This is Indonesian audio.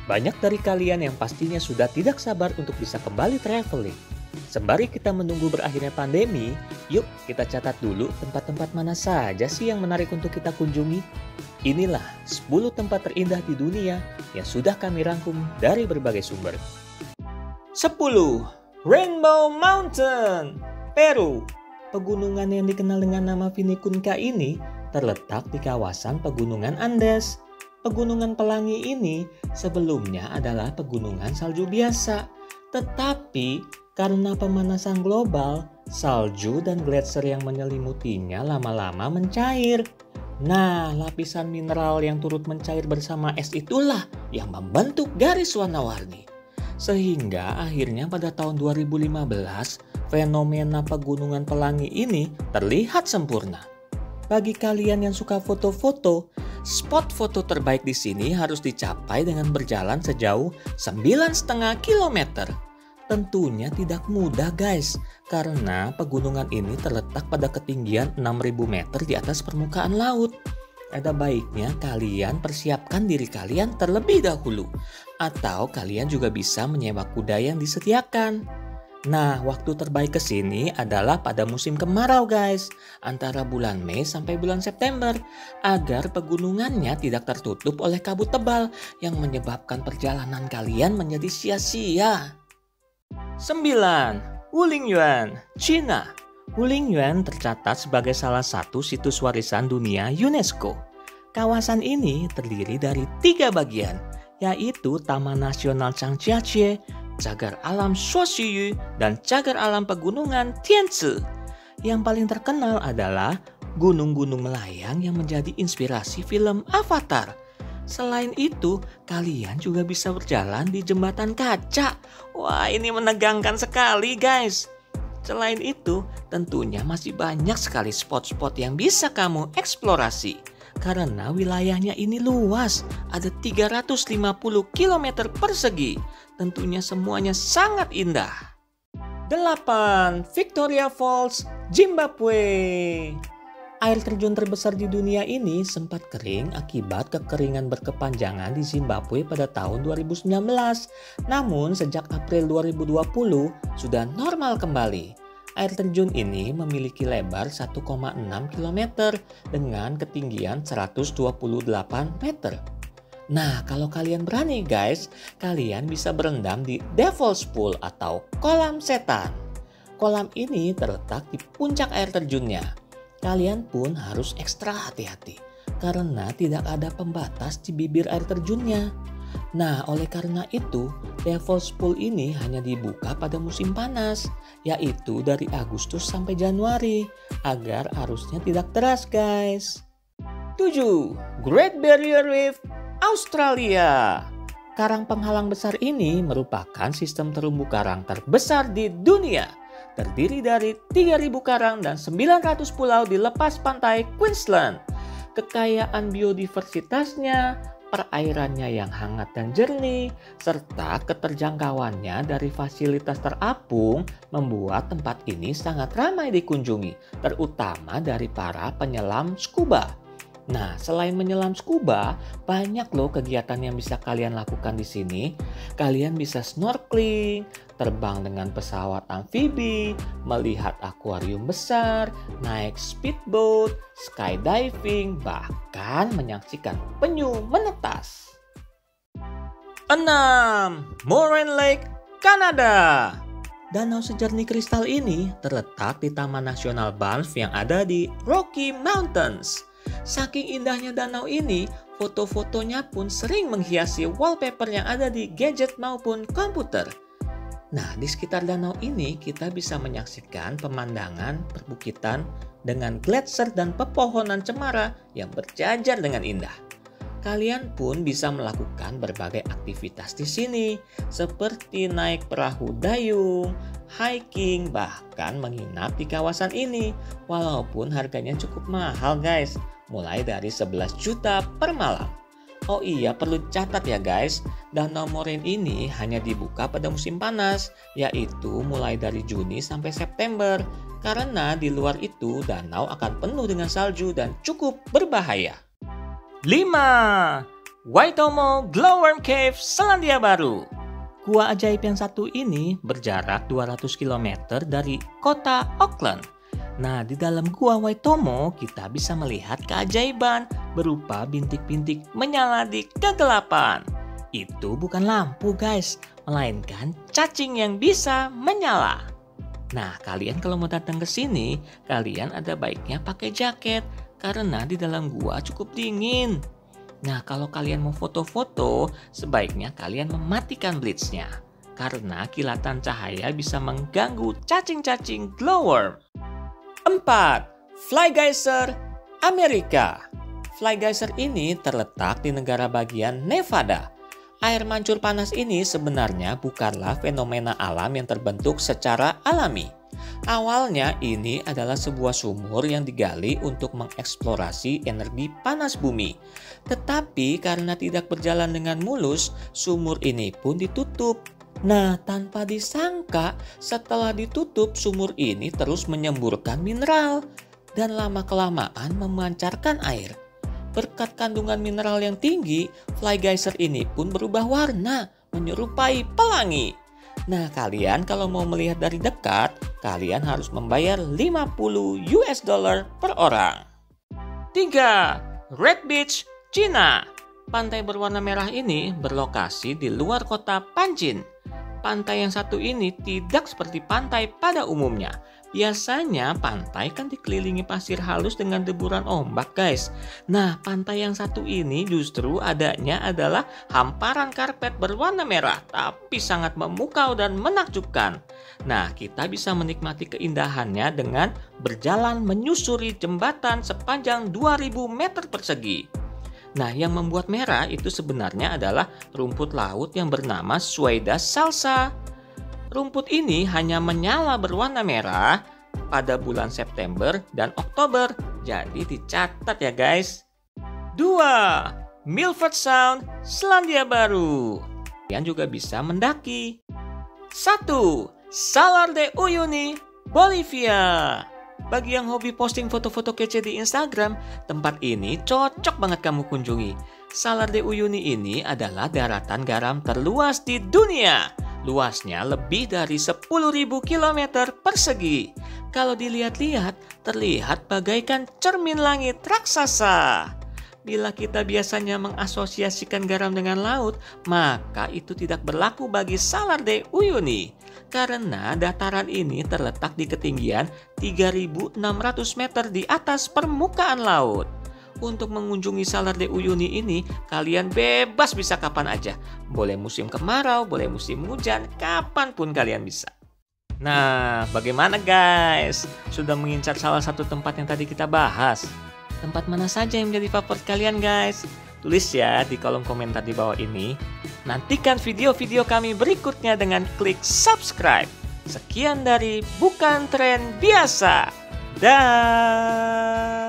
Banyak dari kalian yang pastinya sudah tidak sabar untuk bisa kembali traveling. Sembari kita menunggu berakhirnya pandemi, yuk kita catat dulu tempat-tempat mana saja sih yang menarik untuk kita kunjungi. Inilah 10 tempat terindah di dunia yang sudah kami rangkum dari berbagai sumber. 10. Rainbow Mountain, Peru. Pegunungan yang dikenal dengan nama Vinicunca ini terletak di kawasan pegunungan Andes. Pegunungan Pelangi ini sebelumnya adalah pegunungan salju biasa, tetapi karena pemanasan global, salju dan gletser yang menyelimutinya lama-lama mencair. Nah, lapisan mineral yang turut mencair bersama es itulah yang membentuk garis warna-warni. Sehingga akhirnya pada tahun 2015, fenomena pegunungan Pelangi ini terlihat sempurna. Bagi kalian yang suka foto-foto, spot foto terbaik di sini harus dicapai dengan berjalan sejauh 9,5 km. Tentunya tidak mudah guys, karena pegunungan ini terletak pada ketinggian 6.000 meter di atas permukaan laut. Ada baiknya kalian persiapkan diri kalian terlebih dahulu, atau kalian juga bisa menyewa kuda yang disediakan. Nah, waktu terbaik ke sini adalah pada musim kemarau guys, antara bulan Mei sampai bulan September, agar pegunungannya tidak tertutup oleh kabut tebal yang menyebabkan perjalanan kalian menjadi sia-sia. 9. Wulingyuan, China. Wulingyuan tercatat sebagai salah satu situs warisan dunia UNESCO. Kawasan ini terdiri dari 3 bagian, yaitu Taman Nasional Changjiajie, Cagar Alam Shuoxiyu, dan Cagar Alam Pegunungan Tianzi. Yang paling terkenal adalah gunung-gunung melayang yang menjadi inspirasi film Avatar. Selain itu, kalian juga bisa berjalan di jembatan kaca. Wah, ini menegangkan sekali guys. Selain itu, tentunya masih banyak sekali spot-spot yang bisa kamu eksplorasi. Karena wilayahnya ini luas, ada 350 km persegi. Tentunya semuanya sangat indah. 8. Victoria Falls, Zimbabwe. Air terjun terbesar di dunia ini sempat kering akibat kekeringan berkepanjangan di Zimbabwe pada tahun 2019. Namun sejak April 2020 sudah normal kembali. Air terjun ini memiliki lebar 1,6 km dengan ketinggian 128 meter. Nah, kalau kalian berani guys, kalian bisa berendam di Devil's Pool atau kolam setan. Kolam ini terletak di puncak air terjunnya. Kalian pun harus ekstra hati-hati karena tidak ada pembatas di bibir air terjunnya. Nah, oleh karena itu, Devil's Pool ini hanya dibuka pada musim panas, yaitu dari Agustus sampai Januari, agar arusnya tidak deras guys. 7. Great Barrier Reef, Australia. Karang penghalang besar ini merupakan sistem terumbu karang terbesar di dunia. Terdiri dari 3.000 karang dan 900 pulau di lepas pantai Queensland. Kekayaan biodiversitasnya, perairannya yang hangat dan jernih, serta keterjangkauannya dari fasilitas terapung membuat tempat ini sangat ramai dikunjungi, terutama dari para penyelam scuba. Nah, selain menyelam scuba, banyak loh kegiatan yang bisa kalian lakukan di sini. Kalian bisa snorkeling, terbang dengan pesawat amfibi, melihat akuarium besar, naik speedboat, skydiving, bahkan menyaksikan penyu menetas. 6. Moraine Lake, Kanada. Danau sejernih kristal ini terletak di Taman Nasional Banff yang ada di Rocky Mountains. Saking indahnya danau ini, foto-fotonya pun sering menghiasi wallpaper yang ada di gadget maupun komputer. Nah, di sekitar danau ini kita bisa menyaksikan pemandangan perbukitan dengan gletser dan pepohonan cemara yang berjajar dengan indah. Kalian pun bisa melakukan berbagai aktivitas di sini, seperti naik perahu dayung, hiking, bahkan menginap di kawasan ini. Walaupun harganya cukup mahal guys, mulai dari 11 juta per malam. Oh iya, perlu catat ya guys, Danau Moraine ini hanya dibuka pada musim panas, yaitu mulai dari Juni sampai September. Karena di luar itu danau akan penuh dengan salju dan cukup berbahaya. 5. Waitomo Glowworm Cave, Selandia Baru. Gua ajaib yang satu ini berjarak 200 km dari kota Auckland. Nah, di dalam gua Waitomo kita bisa melihat keajaiban berupa bintik-bintik menyala di kegelapan. Itu bukan lampu guys, melainkan cacing yang bisa menyala. Nah, kalian kalau mau datang ke sini, kalian ada baiknya pakai jaket karena di dalam gua cukup dingin. Nah, kalau kalian mau foto-foto, sebaiknya kalian mematikan blitz-nya karena kilatan cahaya bisa mengganggu cacing-cacing glowworm. 4. Fly Geyser, Amerika. Fly Geyser ini terletak di negara bagian Nevada. Air mancur panas ini sebenarnya bukanlah fenomena alam yang terbentuk secara alami. Awalnya ini adalah sebuah sumur yang digali untuk mengeksplorasi energi panas bumi. Tetapi karena tidak berjalan dengan mulus, sumur ini pun ditutup. Nah, tanpa disangka setelah ditutup, sumur ini terus menyemburkan mineral dan lama-kelamaan memancarkan air. Berkat kandungan mineral yang tinggi, Fly Geyser ini pun berubah warna, menyerupai pelangi. Nah, kalian kalau mau melihat dari dekat, kalian harus membayar $50 per orang. 3. Red Beach, Cina. Pantai berwarna merah ini berlokasi di luar kota Panjin. Pantai yang satu ini tidak seperti pantai pada umumnya. Biasanya pantai kan dikelilingi pasir halus dengan deburan ombak guys. Nah, pantai yang satu ini justru adanya adalah hamparan karpet berwarna merah tapi sangat memukau dan menakjubkan. Nah, kita bisa menikmati keindahannya dengan berjalan menyusuri jembatan sepanjang 2000 meter persegi. Nah, yang membuat merah itu sebenarnya adalah rumput laut yang bernama Suaeda salsa. Rumput ini hanya menyala berwarna merah pada bulan September dan Oktober. Jadi dicatat ya guys. 2. Milford Sound, Selandia Baru. Kalian juga bisa mendaki. 1. Salar de Uyuni, Bolivia. Bagi yang hobi posting foto-foto kece di Instagram, tempat ini cocok banget kamu kunjungi. Salar de Uyuni ini adalah daratan garam terluas di dunia. Luasnya lebih dari 10.000 km persegi. Kalau dilihat-lihat, terlihat bagaikan cermin langit raksasa. Bila kita biasanya mengasosiasikan garam dengan laut, maka itu tidak berlaku bagi Salar de Uyuni. Karena dataran ini terletak di ketinggian 3.600 meter di atas permukaan laut. Untuk mengunjungi Salar de Uyuni ini, kalian bebas bisa kapan aja. Boleh musim kemarau, boleh musim hujan, kapanpun kalian bisa. Nah, bagaimana guys? Sudah mengincar salah satu tempat yang tadi kita bahas? Tempat mana saja yang menjadi favorit kalian guys? Tulis ya di kolom komentar di bawah ini. Nantikan video-video kami berikutnya dengan klik subscribe. Sekian dari Bukan Tren Biasa. Dah.